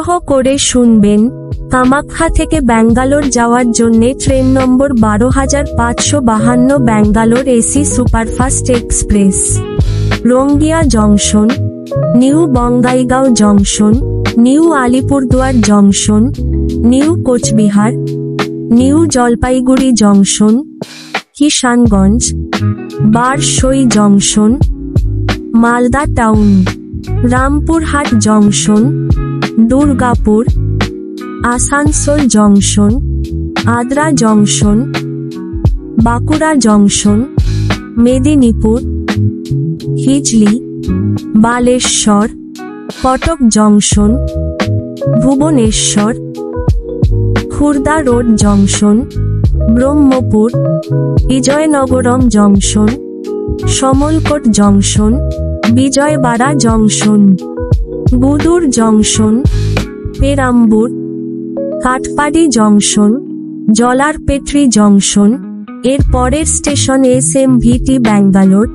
অনুগ্রহ করে শুনবেন, কামাখ্যা থেকে ব্যাঙ্গালোর যাওয়ার জন্যে train number ১২৫৫২ Bangalore AC superfast express. Rangiya junction, new Bongaigaon junction, new Alipurduar junction, new Coochbehar, new Jalpaiguri junction, Kishanganj, Barsoi junction, Malda town, Rampurhat junction, Durgapur, Asansol junction, Adra junction, Bankura junction, Medinipur, Hijli, Baleshwar, Cuttack junction, Bhubaneswar, Khurda road junction, Brahmapur, Vizianagaram junction, Samalkot junction, Vijayawada junction, Gudur junction, Perambur, Katpadi junction, Jolarpettai junction. এর পরের station SMVT Bangalore.